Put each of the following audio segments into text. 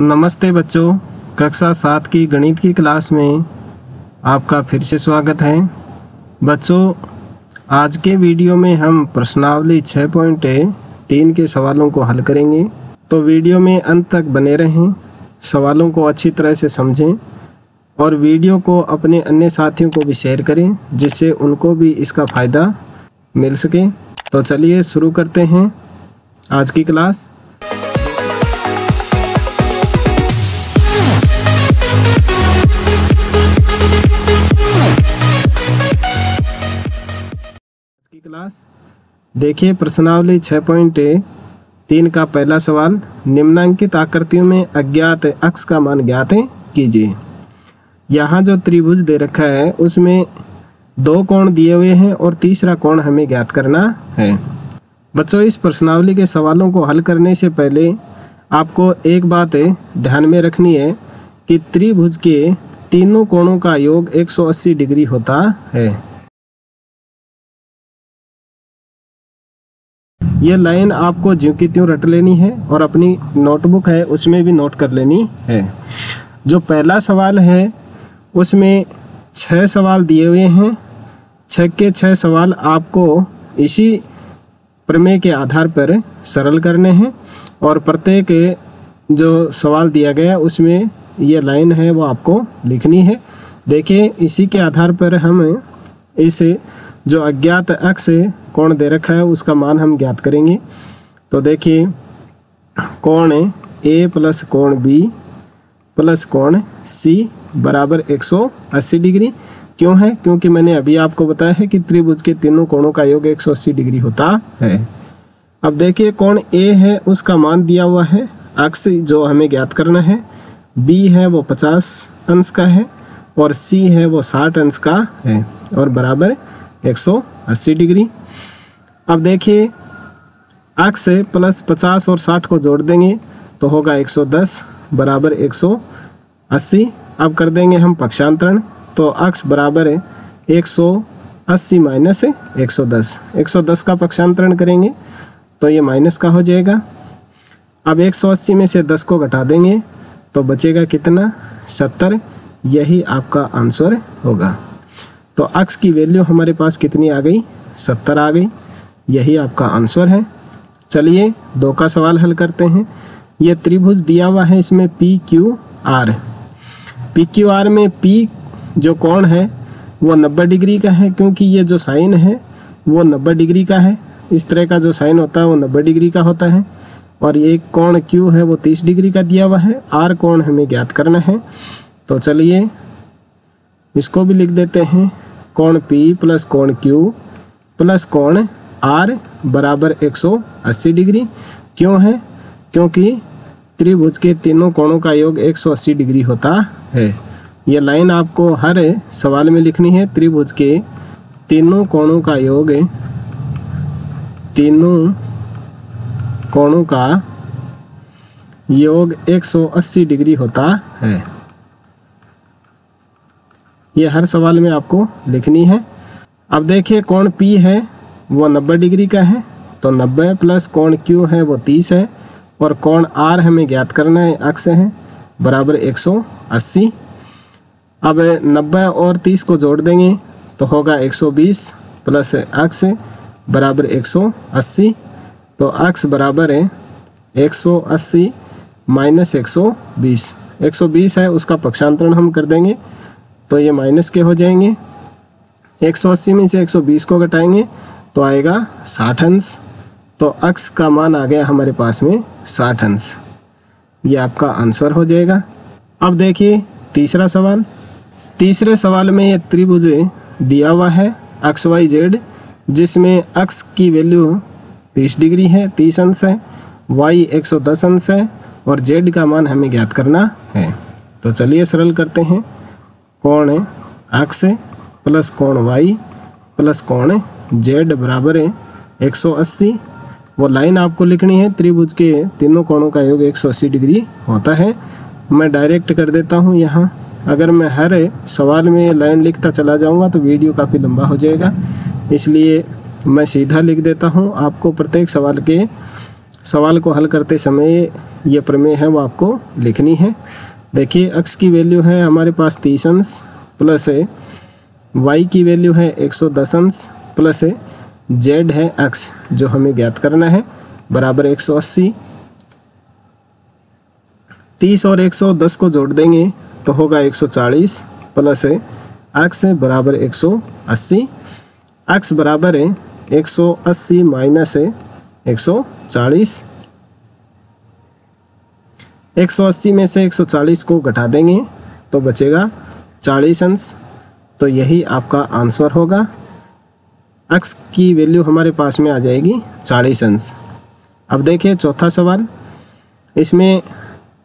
नमस्ते बच्चों, कक्षा 7 की गणित की क्लास में आपका फिर से स्वागत है। बच्चों, आज के वीडियो में हम प्रश्नावली 6.3 के सवालों को हल करेंगे, तो वीडियो में अंत तक बने रहें, सवालों को अच्छी तरह से समझें और वीडियो को अपने अन्य साथियों को भी शेयर करें जिससे उनको भी इसका फ़ायदा मिल सके। तो चलिए शुरू करते हैं आज की क्लास। क्लास देखिए, प्रश्नावली 6.3 का पहला सवाल, निम्नांकित आकृतियों में अज्ञात अक्ष का मान ज्ञात कीजिए। यहाँ जो त्रिभुज दे रखा है उसमें दो कोण दिए हुए हैं और तीसरा कोण हमें ज्ञात करना है। बच्चों, इस प्रश्नावली के सवालों को हल करने से पहले आपको एक बात ध्यान में रखनी है कि त्रिभुज के तीनों कोणों का योग 180 डिग्री होता है। ये लाइन आपको ज्यों की त्यों रट लेनी है और अपनी नोटबुक है उसमें भी नोट कर लेनी है। जो पहला सवाल है उसमें 6 सवाल दिए हुए हैं। 6 के 6 सवाल आपको इसी प्रमेय के आधार पर सरल करने हैं और प्रत्येक जो सवाल दिया गया उसमें ये लाइन है वो आपको लिखनी है। देखिए, इसी के आधार पर हम इस जो अज्ञात अक्ष कोण दे रखा है उसका मान हम ज्ञात करेंगे। तो देखिए, कोण ए प्लस कोण बी प्लस कोण सी बराबर 180 डिग्री क्यों है? क्योंकि मैंने अभी आपको बताया है कि त्रिभुज के तीनों कोणों का योग 180 डिग्री होता है। अब देखिए, कोण ए है उसका मान दिया हुआ है, अक्ष जो हमें ज्ञात करना है, बी है वो 50 अंश का है और सी है वो 60 अंश का है और बराबर 180 डिग्री। अब देखिए, अक्ष प्लस 50 और 60 को जोड़ देंगे तो होगा 110 बराबर 180। अब कर देंगे हम पक्षांतरण, तो अक्ष बराबर 180 माइनस 110। 110 का पक्षांतरण करेंगे तो ये माइनस का हो जाएगा। अब 180 में से 10 को घटा देंगे तो बचेगा कितना? 70। यही आपका आंसर होगा। तो अक्ष की वैल्यू हमारे पास कितनी आ गई? 70 आ गई। यही आपका आंसर है। चलिए 2 का सवाल हल करते हैं। ये त्रिभुज दिया हुआ है, इसमें पी क्यू आर में पी जो कोण है वो 90 डिग्री का है, क्योंकि ये जो साइन है वो 90 डिग्री का है। इस तरह का जो साइन होता है वो 90 डिग्री का होता है। और ये कोण क्यू है वो 30 डिग्री का दिया हुआ है। आर कोण हमें ज्ञात करना है। तो चलिए इसको भी लिख देते हैं, कोण P प्लस कोण Q प्लस कोण R बराबर 180 डिग्री क्यों है? क्योंकि त्रिभुज के तीनों कोणों का योग 180 डिग्री होता है। ये लाइन आपको हर सवाल में लिखनी है। त्रिभुज के तीनों कोणों का योग 180 डिग्री होता है। ये हर सवाल में आपको लिखनी है। अब देखिए, कोण P है वो 90 डिग्री का है, तो 90 प्लस कोण Q है वो 30 है और कोण R हमें ज्ञात करना है, अक्ष है, बराबर 180। अब 90 और 30 को जोड़ देंगे तो होगा 120 प्लस अक्ष बराबर 180। तो अक्ष बराबर है 180 माइनस 120। 120 है उसका पक्षांतरण हम कर देंगे तो ये माइनस के हो जाएंगे। 180 में से 120 को घटाएंगे तो आएगा 60 अंश। तो अक्ष का मान आ गया हमारे पास में 60 अंश। ये आपका आंसर हो जाएगा। अब देखिए तीसरा सवाल। तीसरे सवाल में ये त्रिभुज दिया हुआ है एक्स वाई जेड, जिसमें अक्ष की वैल्यू 30 डिग्री है, 30 अंश है, वाई 110 अंश है और जेड का मान हमें ज्ञात करना है। तो चलिए सरल करते हैं। कोण अक्ष प्लस कोण वाई प्लस कोण जेड बराबर 180। वो लाइन आपको लिखनी है, त्रिभुज के तीनों कोणों का योग 180 डिग्री होता है। मैं डायरेक्ट कर देता हूँ यहाँ। अगर मैं हर सवाल में लाइन लिखता चला जाऊँगा तो वीडियो काफ़ी लंबा हो जाएगा, इसलिए मैं सीधा लिख देता हूँ। आपको प्रत्येक सवाल को हल करते समय ये प्रमेय है वो आपको लिखनी है। देखिए x की वैल्यू है हमारे पास 30 अंश प्लस है y की वैल्यू है 110 अंश प्लस है z है x जो हमें ज्ञात करना है बराबर 180। 30 और 110 को जोड़ देंगे तो होगा 140 प्लस है x बराबर 180। x बराबर है 180 माइनस है 140। 180 में से 140 को घटा देंगे तो बचेगा 40 अंश। तो यही आपका आंसर होगा। x की वैल्यू हमारे पास में आ जाएगी 40 अंश। अब देखिए चौथा सवाल, इसमें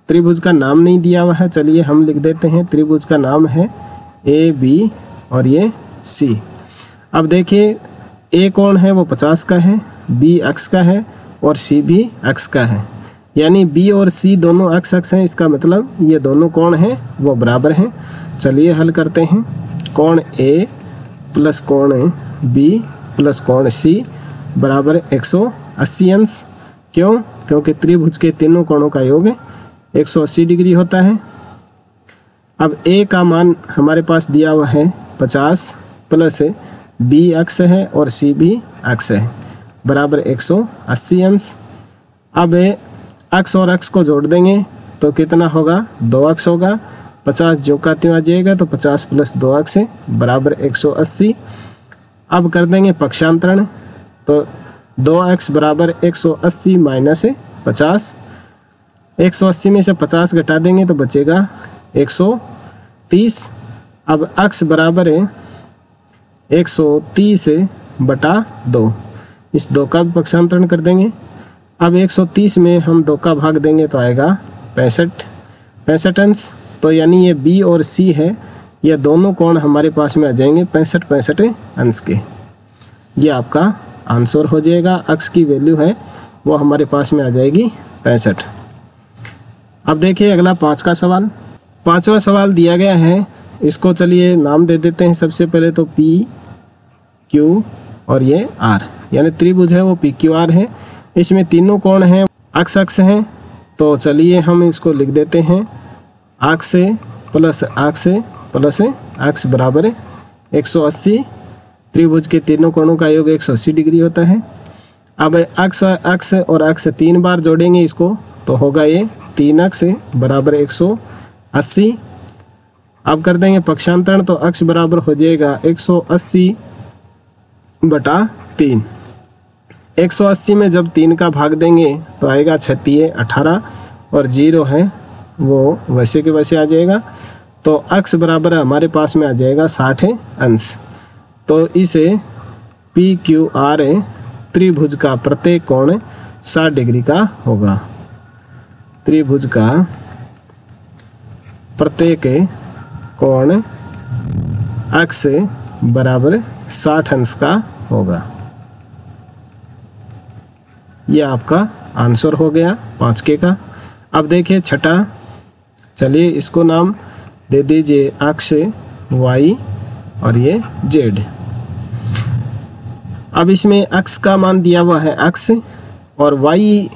त्रिभुज का नाम नहीं दिया हुआ है, चलिए हम लिख देते हैं। त्रिभुज का नाम है ए बी और ये सी। अब देखिए ए कोण है वो 50 का है, बी x का है और सी भी x का है, यानी बी और सी दोनों x हैं। इसका मतलब ये दोनों कोण हैं वो बराबर हैं। चलिए हल करते हैं। कोण ए प्लस कोण बी प्लस कोण सी बराबर 180 अंश। क्यों? क्योंकि त्रिभुज के तीनों कोणों का योग 180 डिग्री होता है। अब ए का मान हमारे पास दिया हुआ है 50 प्लस बी x है और सी भी x है बराबर 180 अंश। अब x और x को जोड़ देंगे तो कितना होगा? 2x होगा। 50 जो का त्यों आ जाएगा तो 50 प्लस 2x बराबर 180। अब कर देंगे पक्षांतरण तो 2x बराबर 180 माइनस 50। 180 में से 50 घटा देंगे तो बचेगा 130। अब x बराबर है 130 बटा 2, इस 2 का भी पक्षांतरण कर देंगे। अब 130 में हम 2 का भाग देंगे तो आएगा 65 अंश। तो यानी ये बी और सी है, ये दोनों कोण हमारे पास में आ जाएंगे 65 अंश के। ये आपका आंसर हो जाएगा। x की वैल्यू है वो हमारे पास में आ जाएगी 65। अब देखिए अगला 5 का सवाल। 5वां सवाल दिया गया है, इसको चलिए नाम दे देते हैं। सबसे पहले तो P Q और ये R, यानी त्रिभुज है वो PQR है। इसमें तीनों कोण हैं x हैं, तो चलिए हम इसको लिख देते हैं x प्लस x बराबर 180। त्रिभुज के तीनों कोणों का योग 180 डिग्री होता है। अब x और x 3 बार जोड़ेंगे इसको तो होगा ये 3x बराबर 180। अब कर देंगे पक्षांतरण तो x बराबर हो जाएगा 180 बटा 3। 180 में जब 3 का भाग देंगे तो आएगा 36 18 और 0 है वो वैसे के वैसे आ जाएगा। तो x बराबर हमारे पास में आ जाएगा 60 अंश। तो इसे PQR त्रिभुज का प्रत्येक कोण 60 डिग्री का होगा। त्रिभुज का प्रत्येक कोण x बराबर 60 अंश का होगा। यह आपका आंसर हो गया 5 का। अब देखिए छठा, चलिए इसको नाम दे दीजिए अक्ष y और ये z। अब इसमें x का मान दिया हुआ है x और y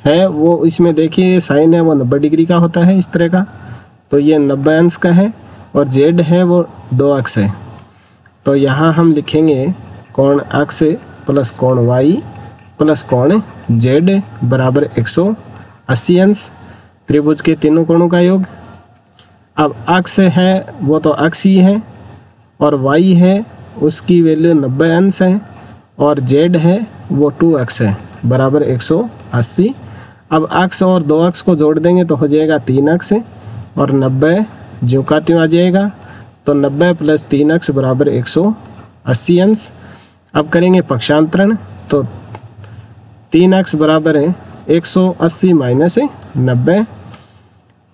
है वो इसमें देखिए साइन है वो 90 डिग्री का होता है इस तरह का, तो ये 90 अंश का है और z है वो 2x है। तो यहाँ हम लिखेंगे कोण x प्लस कोण y प्लस कोण z बराबर 180 अंश। त्रिभुज के तीनों कोणों का योग। अब x है वो तो x ही है और y है उसकी वैल्यू 90 अंश है और z है वो 2x है बराबर 180। अब x और 2x को जोड़ देंगे तो हो जाएगा 3x और 90 जो का त्यों आ जाएगा। तो 90 प्लस 3x बराबर 180 अंश। अब करेंगे पक्षांतरण तो 3x बराबर है 180 माइनस 90।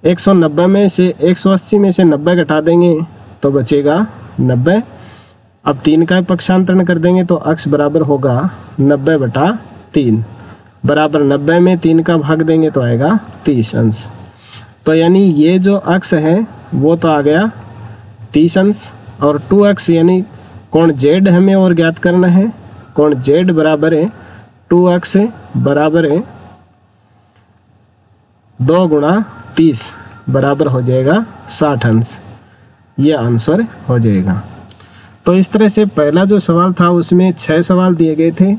190 में से 180 में से 90 घटा देंगे तो बचेगा 90। अब 3 का पक्षांतरण कर देंगे तो x बराबर होगा 90 बटा 3 बराबर 90 में 3 का भाग देंगे तो आएगा 30 अंश। तो यानी ये जो x है वो तो आ गया 30 अंश और 2x यानी कोण z हमें और ज्ञात करना है। कोण z बराबर है 2x बराबर है 2 गुणा 30 बराबर हो जाएगा 60 अंश। ये आंसर हो जाएगा। तो इस तरह से पहला जो सवाल था उसमें 6 सवाल दिए गए थे,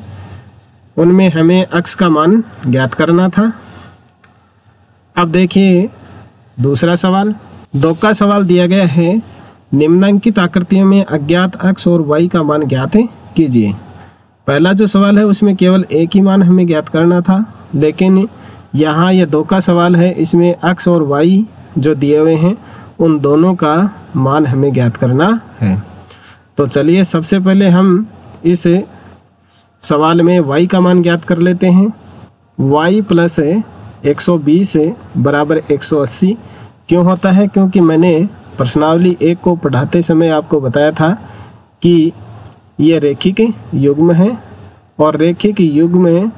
उनमें हमें अक्स का मान ज्ञात करना था। अब देखिए दूसरा सवाल, 2 का सवाल दिया गया है, निम्नांकित आकृतियों में अज्ञात अक्स और वाई का मान ज्ञात कीजिए। पहला जो सवाल है उसमें केवल एक ही मान हमें ज्ञात करना था, लेकिन यहाँ ये 2 का सवाल है, इसमें अक्स और वाई जो दिए हुए हैं उन दोनों का मान हमें ज्ञात करना है। तो चलिए सबसे पहले हम इस सवाल में y का मान ज्ञात कर लेते हैं। y प्लस 120 बराबर 180 क्यों होता है? क्योंकि मैंने प्रश्नावली 1 को पढ़ाते समय आपको बताया था कि ये रेखिक युग्म है और रेखिक युग्म में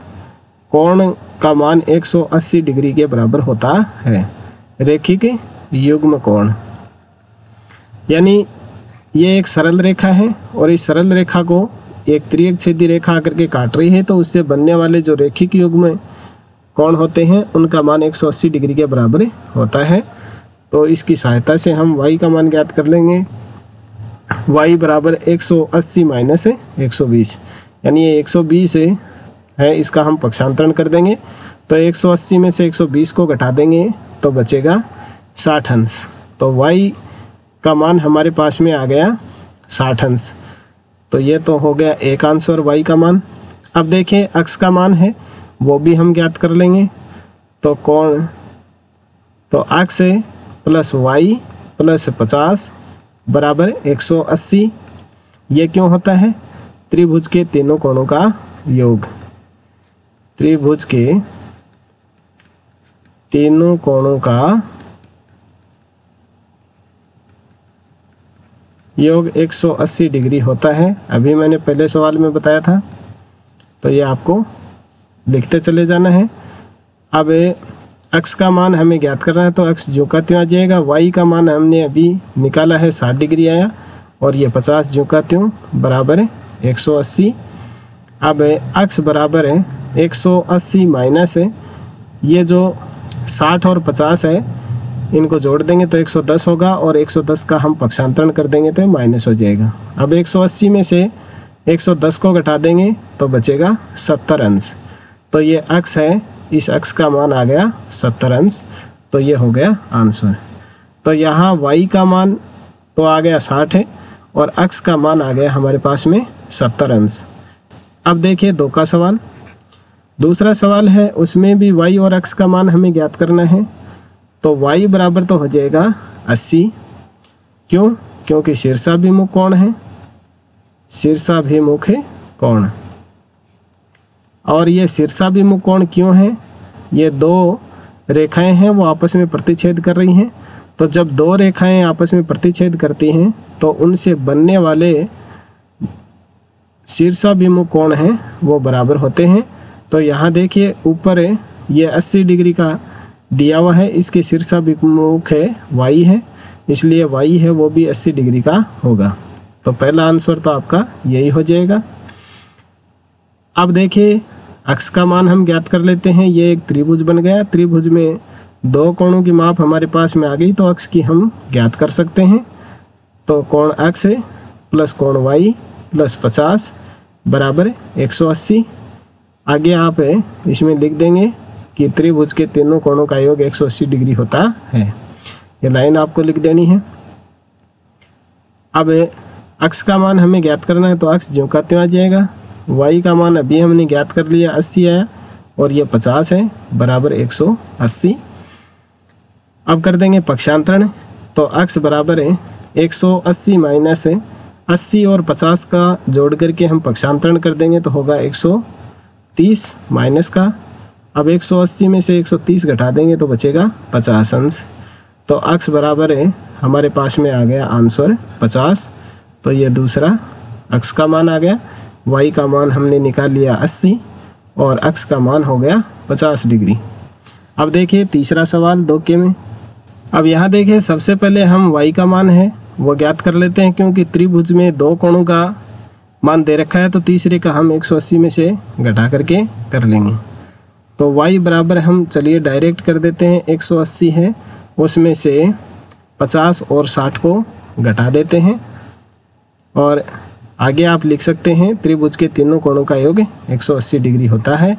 कोण का मान 180 डिग्री के बराबर होता है। रेखिक युग्म कोण यानी ये एक सरल रेखा है और इस सरल रेखा को एक त्रियक छेदी रेखा आकर के काट रही है, तो उससे बनने वाले जो रेखिक युग्म कोण होते हैं उनका मान 180 डिग्री के बराबर होता है। तो इसकी सहायता से हम y का मान ज्ञात कर लेंगे। y बराबर 180 माइनस 120 यानी ये 120 है, इसका हम पक्षांतरण कर देंगे। तो 180 में से 120 को घटा देंगे तो बचेगा 60 अंश। तो y का मान हमारे पास में आ गया 60 अंश। तो ये तो हो गया एक आंसर y का मान। अब देखें अक्स का मान है वो भी हम ज्ञात कर लेंगे। तो कोण तो अक्स प्लस y प्लस 50 बराबर 180। ये क्यों होता है? त्रिभुज के तीनों कोणों का योग। त्रिभुज के तीनों कोणों का योग 180 डिग्री होता है। अभी मैंने पहले सवाल में बताया था, तो ये आपको लिखते चले जाना है। अब अक्स का मान हमें ज्ञात करना है, तो अक्स ज्यों का त्यों आ जाएगा। वाई का मान हमने अभी निकाला है 60 डिग्री आया और ये 50 ज्यों का त्यों बराबर 180। अब अक्स बराबर है 180 माइनस ये जो 60 और 50 है इनको जोड़ देंगे तो 110 होगा और 110 का हम पक्षांतरण कर देंगे तो माइनस हो जाएगा। अब 180 में से 110 को घटा देंगे तो बचेगा 70 अंश। तो ये अक्स है, इस अक्स का मान आ गया 70 अंश। तो ये हो गया आंसर। तो यहाँ y का मान तो आ गया 60 है और अक्स का मान आ गया हमारे पास में 70 अंश। अब देखिए 2 का सवाल, दूसरा सवाल है, उसमें भी y और अक्स का मान हमें ज्ञात करना है। तो y बराबर तो हो जाएगा 80। क्यों? क्योंकि शीर्षाभिमुख कोण है, शीर्षाभिमुख कोण। और ये शीर्षाभिमुख कोण क्यों है? ये 2 रेखाएं हैं वो आपस में प्रतिच्छेद कर रही हैं। तो जब 2 रेखाएं आपस में प्रतिच्छेद करती हैं तो उनसे बनने वाले शीर्षाभिमुख कोण हैं वो बराबर होते हैं। तो यहाँ देखिए ऊपर ये 80 डिग्री का दिया हुआ है, इसके शीर्षाभिमुख है y है, इसलिए y है वो भी 80 डिग्री का होगा। तो पहला आंसर तो आपका यही हो जाएगा। अब देखिए अक्स का मान हम ज्ञात कर लेते हैं। ये एक त्रिभुज बन गया, त्रिभुज में 2 कोणों की माप हमारे पास में आ गई, तो अक्स की हम ज्ञात कर सकते हैं। तो कोण अक्स प्लस कोण y प्लस 50 बराबर 180। आगे आप इसमें लिख देंगे कि त्रिभुज के तीनों कोणों का योग 180 डिग्री होता है। ये लाइन आपको लिख देनी है। अब अक्स का मान हमें ज्ञात करना है, तो अक्स ज्यों का त्यों आ जाएगा। y का मान अभी हमने ज्ञात कर लिया 80 आया और ये 50 है बराबर 180। अब कर देंगे पक्षांतरण। तो अक्स बराबर है 180 माइनस 80 और 50 का जोड़ करके हम पक्षांतरण कर देंगे तो होगा 130 माइनस का। अब 180 में से 130 घटा देंगे तो बचेगा 50 अंश। तो अक्स बराबर है हमारे पास में आ गया आंसर 50। तो ये दूसरा अक्स का मान आ गया। y का मान हमने निकाल लिया 80 और अक्स का मान हो गया 50 डिग्री। अब देखिए तीसरा सवाल 2 के में। अब यहाँ देखिए सबसे पहले हम y का मान है वो ज्ञात कर लेते हैं, क्योंकि त्रिभुज में 2 कोणों का मान दे रखा है, तो तीसरे का हम 180 में से घटा करके कर लेंगे। तो y बराबर हम चलिए डायरेक्ट कर देते हैं, 180 है उसमें से 50 और 60 को घटा देते हैं और आगे आप लिख सकते हैं त्रिभुज के तीनों कोणों का योग 180 डिग्री होता है।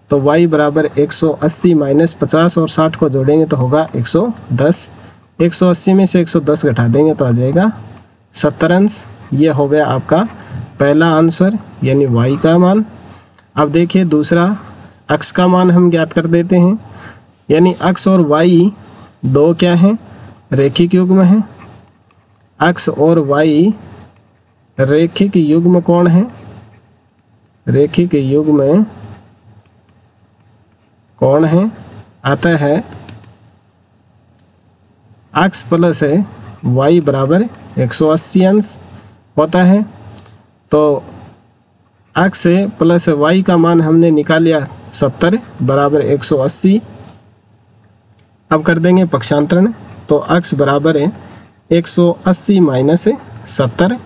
तो y बराबर 180 माइनस 50 और 60 को जोड़ेंगे तो होगा 110। 180 में से 110 घटा देंगे तो आ जाएगा 70 अंश। ये हो गया आपका पहला आंसर यानी y का मान। अब देखिए दूसरा अक्ष का मान हम ज्ञात कर देते हैं, यानी अक्ष और y दो क्या हैं, रेखिक युग्म है। अक्ष और y रेखिक युग्म कौन है, रेखिक युग्म कौन है, आता है अक्ष प्लस y बराबर 180 अंश होता है। तो अक्ष प्लस y का मान हमने निकाल लिया 70 बराबर 180। अब कर देंगे पक्षांतरण, तो अक्ष बराबर है 180 माइनस 70।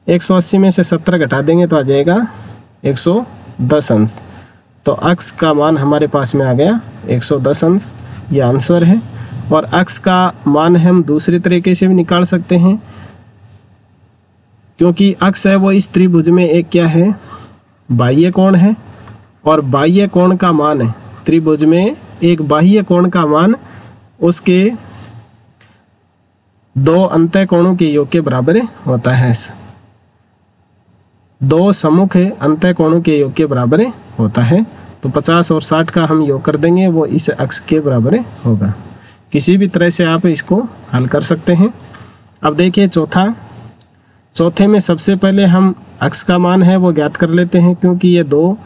180 में से 70 घटा देंगे तो आ जाएगा 110 अंश। तो अक्ष का मान हमारे पास में आ गया 110 अंश, ये आंसर है। और अक्ष का मान हम दूसरे तरीके से भी निकाल सकते हैं, क्योंकि अक्ष है वो इस त्रिभुज में एक क्या है, बाह्य कोण है, और बाह्य कोण का मान है त्रिभुज में एक बाह्य कोण का मान उसके दो अंतः कोणों के योग के बराबर होता है। दो सम्मुख अंतः कोणों के योग के बराबर होता है। तो 50 और 60 का हम योग कर देंगे, वो इस अक्ष के बराबर होगा। किसी भी तरह से आप इसको हल कर सकते हैं। अब देखिए चौथे में सबसे पहले हम अक्ष का मान है वो ज्ञात कर लेते हैं, क्योंकि ये दो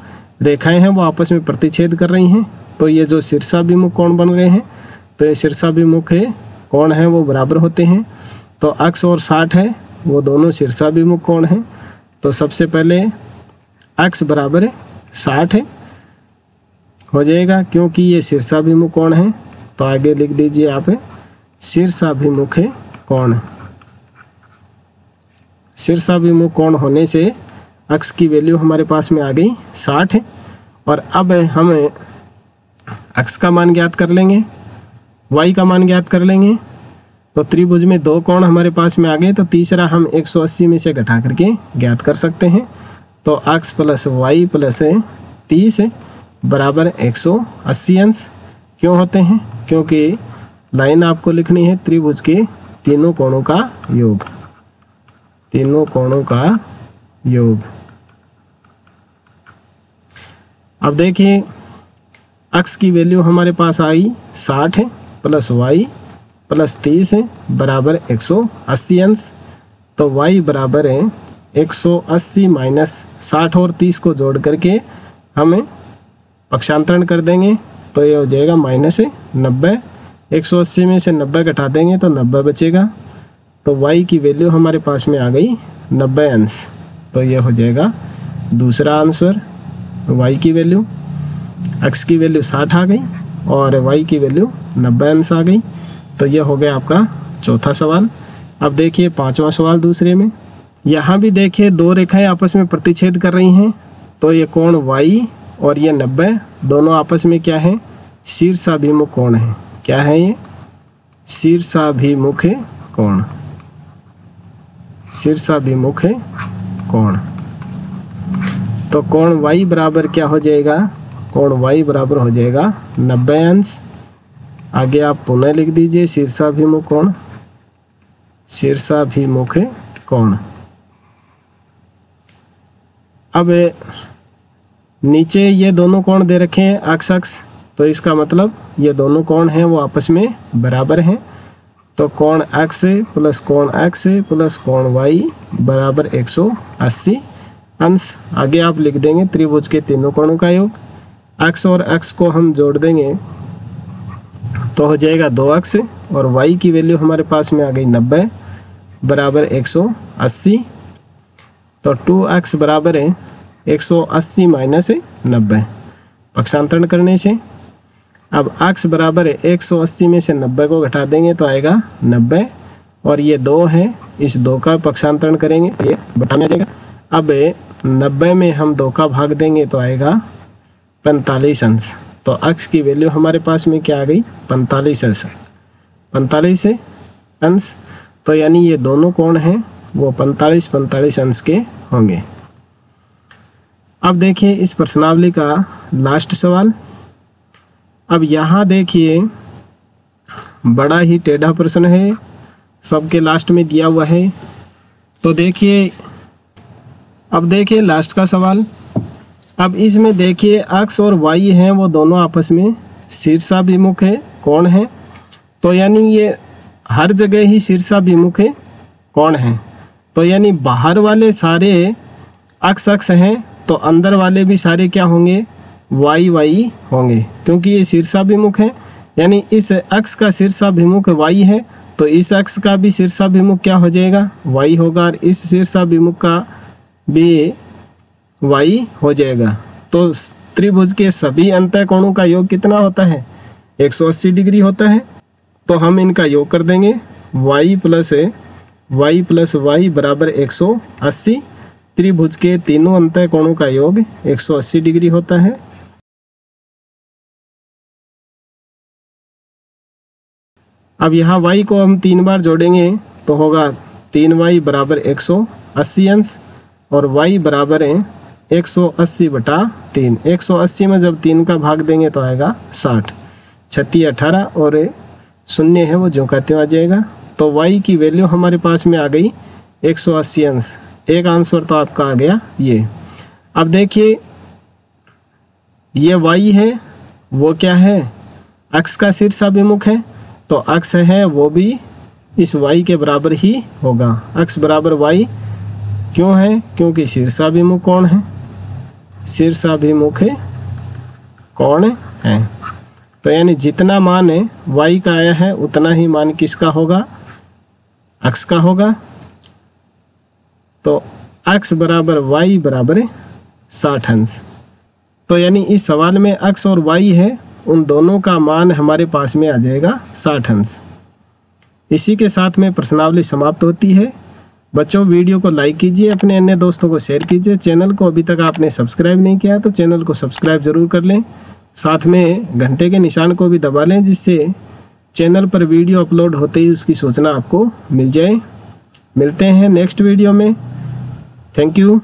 रेखाएं हैं वो आपस में प्रतिच्छेद कर रही हैं। तो ये जो शीर्षाभिमुख कोण बन रहे हैं, तो ये शीर्षाभिमुख कोण हैं वो बराबर होते हैं। तो अक्ष और 60 है वो दोनों शीर्षाभिमुख कोण हैं। तो सबसे पहले अक्ष बराबर 60 हो जाएगा, क्योंकि ये शीर्षाभिमुख कोण है। तो आगे लिख दीजिए आप शीर्षाभिमुख कोण। शीर्षाभिमुख कोण होने से अक्ष की वैल्यू हमारे पास में आ गई 60। और अब हम अक्ष का मान ज्ञात कर लेंगे, y का मान ज्ञात कर लेंगे। तो त्रिभुज में दो कोण हमारे पास में आ गए, तो तीसरा हम 180 में से घटा करके ज्ञात कर सकते हैं। तो अक्ष प्लस y प्लस 30 बराबर 180 अंश। क्यों होते हैं, क्योंकि लाइन आपको लिखनी है त्रिभुज के तीनों कोणों का योग, तीनों कोणों का योग। अब देखिए अक्ष की वैल्यू हमारे पास आई 60 प्लस y प्लस 30 बराबर 180 अंश। तो y बराबर है 180 माइनस 60 और 30 को जोड़ करके हमें पक्षांतरण कर देंगे, तो ये हो जाएगा -90। 180 में से 90 घटा देंगे तो 90 बचेगा। तो y की वैल्यू हमारे पास में आ गई 90 अंश। तो ये हो जाएगा दूसरा आंसर। y की वैल्यू, अक्ष की वैल्यू 60 आ गई और y की वैल्यू 90 अंश आ गई। तो ये हो गया आपका चौथा सवाल। अब देखिए पांचवा सवाल दूसरे में। यहाँ भी देखिए दो रेखाएं आपस में प्रतिच्छेद कर रही हैं। तो ये कोण y और ये 90 दोनों आपस में क्या है, शीर्षाभिमुख कोण है। क्या है ये, शीर्षाभिमुख कोण, शीर्षाभिमुख कोण। तो कोण y बराबर क्या हो जाएगा, कोण y बराबर हो जाएगा 90 अंश। आगे आप पुनः लिख दीजिए शीर्षाभिमुख कोण, शीर्षाभिमुख कोण। अब नीचे ये दोनों कोण दे रखे हैं अक्ष अक्ष, तो इसका मतलब ये दोनों कोण हैं वो आपस में बराबर हैं। तो कोण x प्लस कोण x प्लस कोण y बराबर 180 अंश। आगे आप लिख देंगे त्रिभुज के तीनों कोणों का योग। x और x को हम जोड़ देंगे तो हो जाएगा 2x, और y की वैल्यू हमारे पास में आ गई 90 बराबर 180। तो 2x बराबर है 180 माइनस 90 पक्षांतरण करने से। अब x बराबर है 180 में से 90 को घटा देंगे तो आएगा 90, और ये 2 है, इस 2 का पक्षांतरण करेंगे ये बटा में आ जाएगा। अब 90 में हम 2 का भाग देंगे तो आएगा 45 अंश। तो अक्स की वैल्यू हमारे पास में क्या आ गई? 45 अंश। 45 अंश। तो यानी ये दोनों कोण हैं वो 45 अंश के होंगे। अब देखिए इस प्रश्नावली का लास्ट सवाल। अब यहाँ देखिए बड़ा ही टेढ़ा प्रश्न है, सबके लास्ट में दिया हुआ है। तो देखिए अब देखिए लास्ट का सवाल। अब इसमें देखिए अक्स और वाई हैं वो दोनों आपस में शीर्षाभिमुख है कोण है। तो यानी ये हर जगह ही शीर्षाभिमुख है कोण है। तो यानी बाहर वाले सारे अक्स अक्स हैं, तो अंदर वाले भी सारे क्या होंगे? वाई वाई होंगे, क्योंकि ये शीर्षाभिमुख है। यानी इस अक्स का शीर्षाभिमुख वाई है, तो इस अक्स का भी शीर्षाभिमुख क्या हो जाएगा? वाई होगा, और इस शीर्षाभिमुख का भी वाई हो जाएगा। तो त्रिभुज के सभी अंतःकोणों का योग कितना होता है? 180 डिग्री होता है। तो हम इनका योग कर देंगे, y प्लस वाई बराबर 180। त्रिभुज के तीनों अंतःकोणों का योग 180 डिग्री होता है। अब यहाँ y को हम 3 बार जोड़ेंगे तो होगा 3y बराबर 180 अंश, और y बराबर है 180/3। 180 में जब 3 का भाग देंगे तो आएगा 60। 36 18 और 0 है वो जो का त्यों आ जाएगा। तो y की वैल्यू हमारे पास में आ गई 180 अंश। एक आंसर तो आपका आ गया ये। अब देखिए ये y है वो क्या है? अक्स का शीर्षाभिमुख है। तो अक्स है वो भी इस y के बराबर ही होगा। अक्स बराबर y क्यों है? क्योंकि शीर्षाभिमुख कोण है, शीर्षाभिमुख कोण है। तो यानी जितना मान है y का आया है उतना ही मान किसका होगा? अक्स का होगा। तो अक्स बराबर y बराबर 60 अंश। तो यानी इस सवाल में अक्स और y है, उन दोनों का मान हमारे पास में आ जाएगा 60 अंश। इसी के साथ में प्रश्नावली समाप्त होती है। बच्चों वीडियो को लाइक कीजिए, अपने अन्य दोस्तों को शेयर कीजिए। चैनल को अभी तक आपने सब्सक्राइब नहीं किया तो चैनल को सब्सक्राइब ज़रूर कर लें। साथ में घंटे के निशान को भी दबा लें, जिससे चैनल पर वीडियो अपलोड होते ही उसकी सूचना आपको मिल जाए। मिलते हैं नेक्स्ट वीडियो में। Thank you.